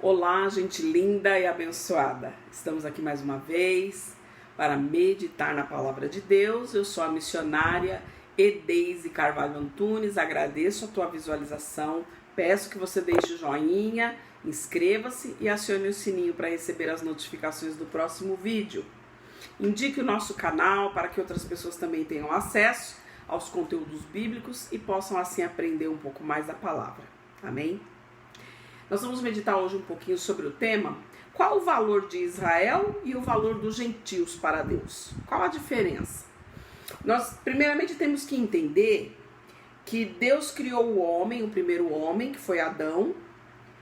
Olá, gente linda e abençoada. Estamos aqui mais uma vez para meditar na palavra de Deus. Eu sou a missionária Edeise Carvalho Antunes. Agradeço a tua visualização. Peço que você deixe o joinha, inscreva-se e acione o sininho para receber as notificações do próximo vídeo. Indique o nosso canal para que outras pessoas também tenham acesso aos conteúdos bíblicos e possam assim aprender um pouco mais da palavra. Amém? Nós vamos meditar hoje um pouquinho sobre o tema: qual o valor de Israel e o valor dos gentios para Deus? Qual a diferença? Nós primeiramente temos que entender que Deus criou o homem, o primeiro homem, que foi Adão,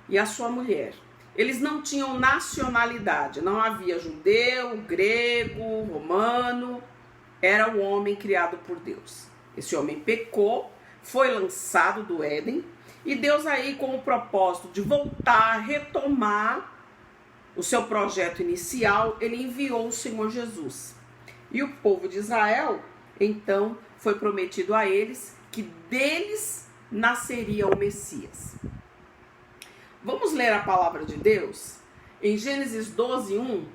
e a sua mulher. Eles não tinham nacionalidade, não havia judeu, grego, romano, era o homem criado por Deus. Esse homem pecou, foi lançado do Éden, e Deus aí, com o propósito de voltar, retomar o seu projeto inicial, ele enviou o Senhor Jesus. E o povo de Israel, então, foi prometido a eles que deles nasceria o Messias. Vamos ler a palavra de Deus em Gênesis 12, 1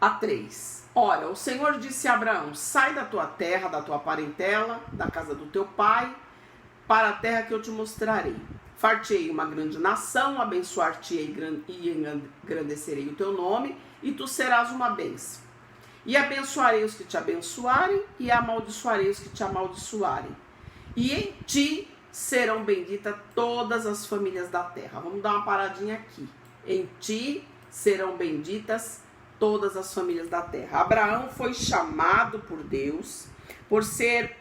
a 3. Ora, o Senhor disse a Abraão: sai da tua terra, da tua parentela, da casa do teu pai, para a terra que eu te mostrarei. Far-te-ei uma grande nação, abençoar-te-ei e engrandecerei o teu nome, e tu serás uma bênção. E abençoarei os que te abençoarem, e amaldiçoarei os que te amaldiçoarem. E em ti serão benditas todas as famílias da terra. Vamos dar uma paradinha aqui. Em ti serão benditas todas as famílias da terra. Abraão foi chamado por Deus por ser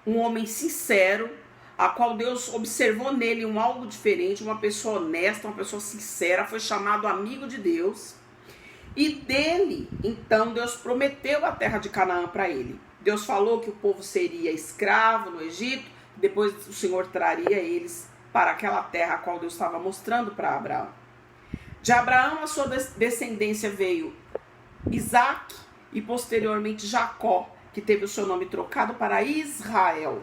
um homem sincero, a qual Deus observou nele algo diferente, uma pessoa honesta, uma pessoa sincera, foi chamado amigo de Deus. E dele, então, Deus prometeu a terra de Canaã para ele. Deus falou que o povo seria escravo no Egito, depois o Senhor traria eles para aquela terra a qual Deus estava mostrando para Abraão. De Abraão, a sua descendência veio Isaac e posteriormente Jacó, que teve o seu nome trocado para Israel.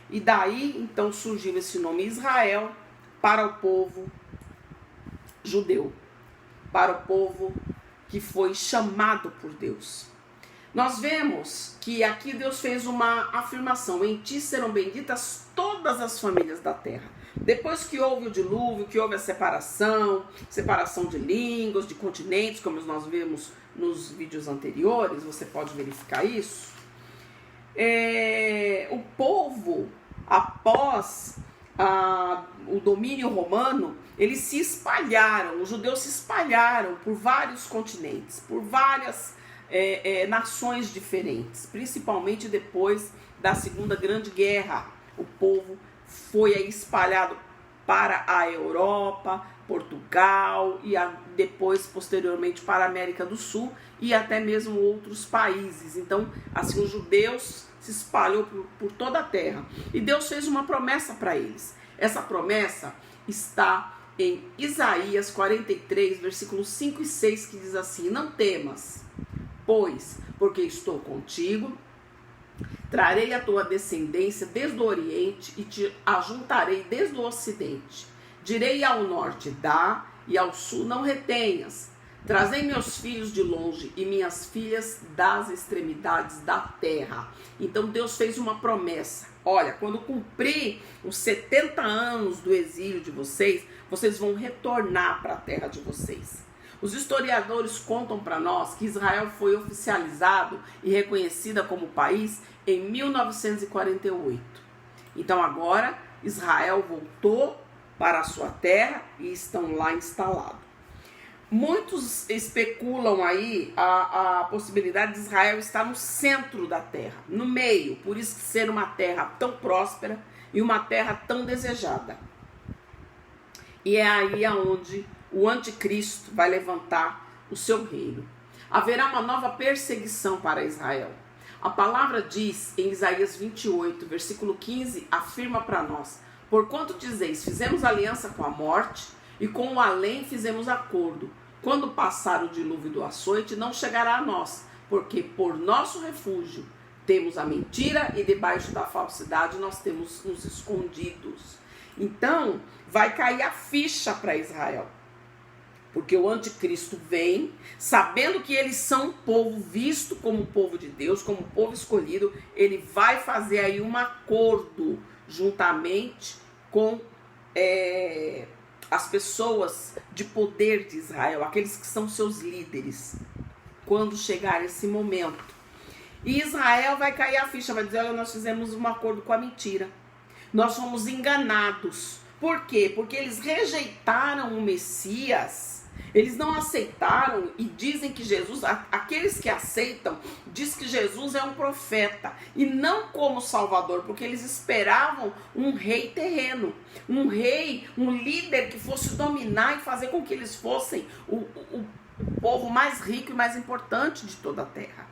E daí, então, surgiu esse nome Israel para o povo judeu, para o povo que foi chamado por Deus. Nós vemos que aqui Deus fez uma afirmação: em ti serão benditas todas as famílias da terra. Depois que houve o dilúvio, que houve a separação de línguas, de continentes, como nós vemos nos vídeos anteriores, você pode verificar isso. O povo, após o domínio romano, eles se espalharam, os judeus se espalharam por vários continentes, por várias nações diferentes, principalmente depois da Segunda Grande Guerra. O povo foi aí espalhado para a Europa, Portugal e depois, posteriormente, para a América do Sul e até mesmo outros países. Então, assim, os judeus se espalhou por toda a terra. E Deus fez uma promessa para eles. Essa promessa está em Isaías 43, versículos 5 e 6, que diz assim: não temas, pois, porque estou contigo, trarei a tua descendência desde o Oriente e te ajuntarei desde o Ocidente. Direi ao norte: dá, e ao sul: não retenhas. Trazei meus filhos de longe e minhas filhas das extremidades da terra. Então Deus fez uma promessa: olha, quando cumprir os 70 anos do exílio de vocês, vocês vão retornar para a terra de vocês. Os historiadores contam para nós que Israel foi oficializado e reconhecida como país em 1948. Então agora Israel voltou para a sua terra e estão lá instalados. Muitos especulam aí a possibilidade de Israel estar no centro da terra, no meio, por isso ser uma terra tão próspera e uma terra tão desejada. E é aí aonde o anticristo vai levantar o seu reino. Haverá uma nova perseguição para Israel. A palavra diz em Isaías 28, versículo 15, afirma para nós: porquanto dizeis, fizemos aliança com a morte, e com o além fizemos acordo. Quando passar o dilúvio do açoite, não chegará a nós, porque por nosso refúgio temos a mentira e debaixo da falsidade nós temos nos escondidos. Então, vai cair a ficha para Israel. Porque o anticristo vem, sabendo que eles são um povo visto como povo de Deus, como povo escolhido, ele vai fazer aí um acordo juntamente com as pessoas de poder de Israel, aqueles que são seus líderes, quando chegar esse momento. E Israel vai cair a ficha, vai dizer, olha, nós fizemos um acordo com a mentira. Nós fomos enganados. Por quê? Porque eles rejeitaram o Messias. Eles não aceitaram e dizem que Jesus, aqueles que aceitam, diz que Jesus é um profeta e não como Salvador, porque eles esperavam um rei terreno, um rei, um líder que fosse dominar e fazer com que eles fossem o povo mais rico e mais importante de toda a terra.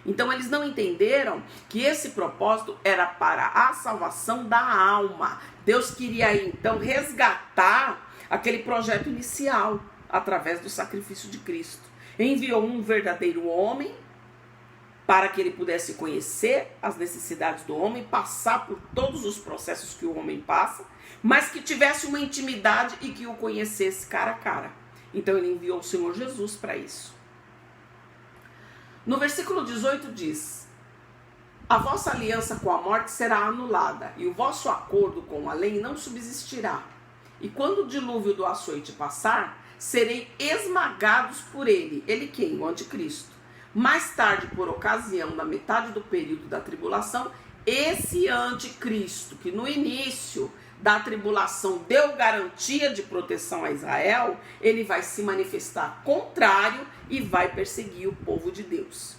Então eles não entenderam que esse propósito era para a salvação da alma. Deus queria então resgatar aquele projeto inicial através do sacrifício de Cristo. Enviou um verdadeiro homem para que ele pudesse conhecer as necessidades do homem, passar por todos os processos que o homem passa, mas que tivesse uma intimidade e que o conhecesse cara a cara. Então ele enviou o Senhor Jesus para isso. No versículo 18 diz: a vossa aliança com a morte será anulada, e o vosso acordo com a lei não subsistirá. E quando o dilúvio do açoite passar, serei esmagados por ele. Ele quem? O anticristo. Mais tarde, por ocasião da metade do período da tribulação, esse anticristo, que no início da tribulação deu garantia de proteção a Israel, ele vai se manifestar contrário e vai perseguir o povo de Deus.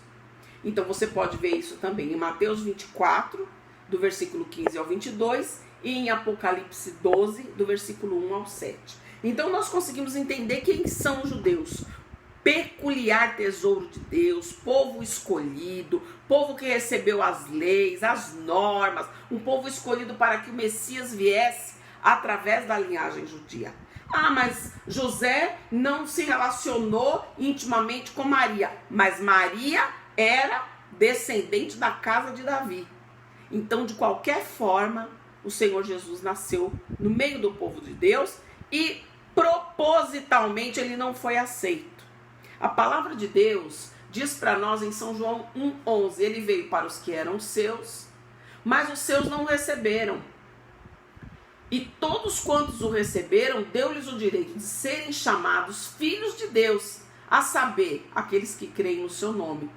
Então você pode ver isso também em Mateus 24, do versículo 15 ao 22, e em Apocalipse 12, do versículo 1 ao 7. Então nós conseguimos entender quem são os judeus. Peculiar tesouro de Deus, povo escolhido, povo que recebeu as leis, as normas, um povo escolhido para que o Messias viesse através da linhagem judia. Ah, mas José não se relacionou intimamente com Maria, mas Maria era descendente da casa de Davi. Então, de qualquer forma, o Senhor Jesus nasceu no meio do povo de Deus e propositalmente ele não foi aceito. A palavra de Deus diz para nós em São João 1,11, ele veio para os que eram seus, mas os seus não o receberam. E todos quantos o receberam, deu-lhes o direito de serem chamados filhos de Deus, a saber, aqueles que creem no seu nome,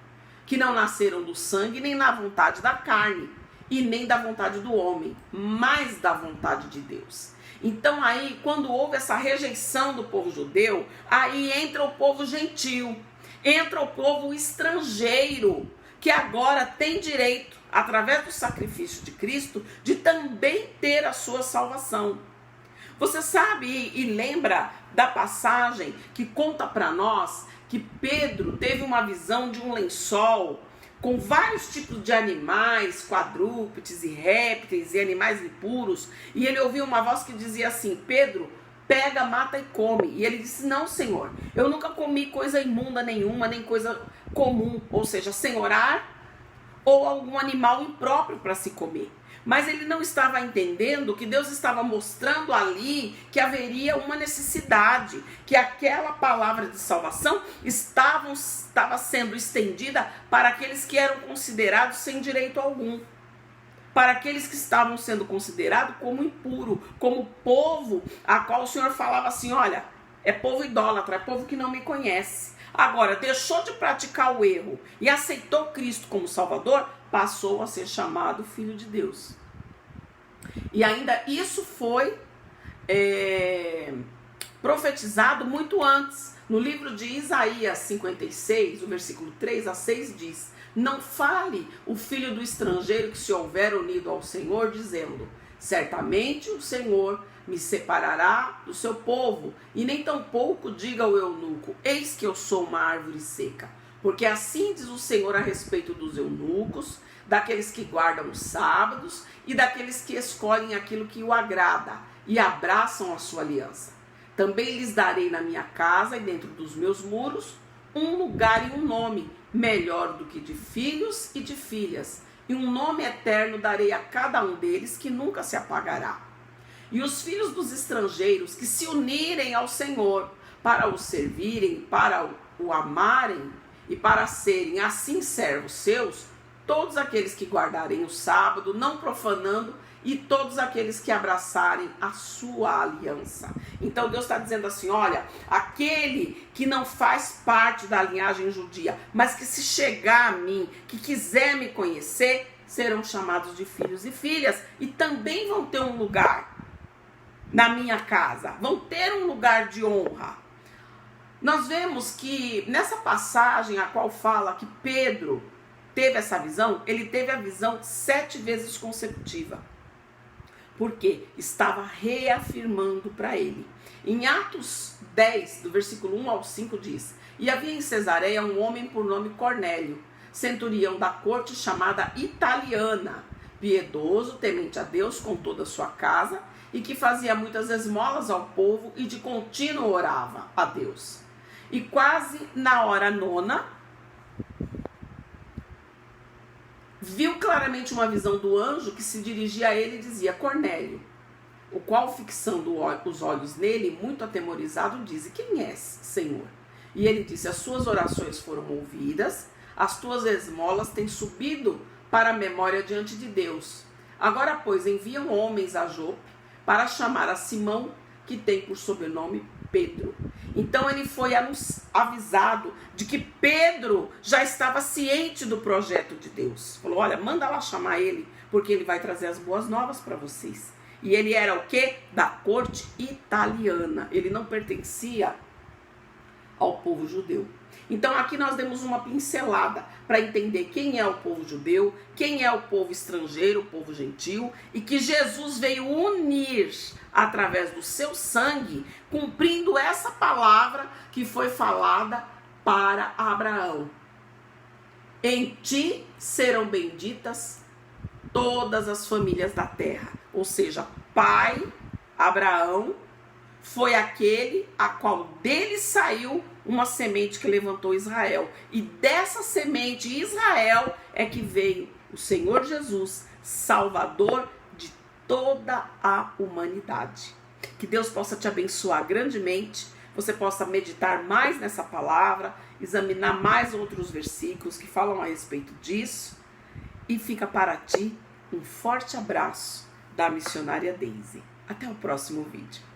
que não nasceram do sangue, nem na vontade da carne, e nem da vontade do homem, mas da vontade de Deus. Então aí, quando houve essa rejeição do povo judeu, aí entra o povo gentil, entra o povo estrangeiro, que agora tem direito, através do sacrifício de Cristo, de também ter a sua salvação. Você sabe e lembra da passagem que conta para nós que Pedro teve uma visão de um lençol com vários tipos de animais, quadrúpedes e répteis e animais impuros, e ele ouviu uma voz que dizia assim: Pedro, pega, mata e come. E ele disse: não, Senhor, eu nunca comi coisa imunda nenhuma, nem coisa comum, ou seja, sem orar, ou algum animal impróprio para se comer. Mas ele não estava entendendo que Deus estava mostrando ali que haveria uma necessidade, que aquela palavra de salvação estava sendo estendida para aqueles que eram considerados sem direito algum, para aqueles que estavam sendo considerados como impuro, como povo a qual o Senhor falava assim: olha, é povo idólatra, é povo que não me conhece. Agora, deixou de praticar o erro e aceitou Cristo como Salvador, passou a ser chamado Filho de Deus. E ainda isso foi profetizado muito antes. No livro de Isaías 56, o versículo 3 a 6 diz: não fale o filho do estrangeiro que se houver unido ao Senhor, dizendo: certamente o Senhor me separará do seu povo, e nem tampouco diga o eunuco: eis que eu sou uma árvore seca. Porque assim diz o Senhor a respeito dos eunucos, daqueles que guardam os sábados e daqueles que escolhem aquilo que o agrada e abraçam a sua aliança. Também lhes darei na minha casa e dentro dos meus muros um lugar e um nome, melhor do que de filhos e de filhas, e um nome eterno darei a cada um deles que nunca se apagará. E os filhos dos estrangeiros que se unirem ao Senhor para o servirem, para o amarem e para serem assim servos seus, todos aqueles que guardarem o sábado, não profanando, e todos aqueles que abraçarem a sua aliança. Então Deus está dizendo assim, olha, aquele que não faz parte da linhagem judia, mas que se chegar a mim, que quiser me conhecer, serão chamados de filhos e filhas, e também vão ter um lugar na minha casa, vão ter um lugar de honra. Nós vemos que nessa passagem a qual fala que Pedro teve essa visão, ele teve a visão 7 vezes consecutiva. Porque estava reafirmando para ele. Em Atos 10, do versículo 1 ao 5 diz: E havia em Cesareia um homem por nome Cornélio, centurião da corte chamada Italiana, piedoso, temente a Deus com toda a sua casa, e que fazia muitas esmolas ao povo e de contínuo orava a Deus. E quase na hora 9, viu claramente uma visão do anjo que se dirigia a ele e dizia: Cornélio, o qual, fixando os olhos nele, muito atemorizado, disse: Quem és, Senhor? E ele disse: As suas orações foram ouvidas, as tuas esmolas têm subido para a memória diante de Deus. Agora, pois, enviam homens a Jope para chamar a Simão, que tem por sobrenome Pedro. Então ele foi avisado de que Pedro já estava ciente do projeto de Deus. Falou: olha, manda lá chamar ele, porque ele vai trazer as boas novas para vocês. E ele era o quê? Da corte italiana. Ele não pertencia ao povo judeu. Então aqui nós demos uma pincelada para entender quem é o povo judeu, quem é o povo estrangeiro, o povo gentil, e que Jesus veio unir através do seu sangue, cumprindo essa palavra que foi falada para Abraão. Em ti serão benditas todas as famílias da terra. Ou seja, pai Abraão foi aquele a qual dele saiu uma semente que levantou Israel. E dessa semente, Israel, é que veio o Senhor Jesus, Salvador de toda a humanidade. Que Deus possa te abençoar grandemente, você possa meditar mais nessa palavra, examinar mais outros versículos que falam a respeito disso. E fica para ti um forte abraço da missionária Daisy. Até o próximo vídeo.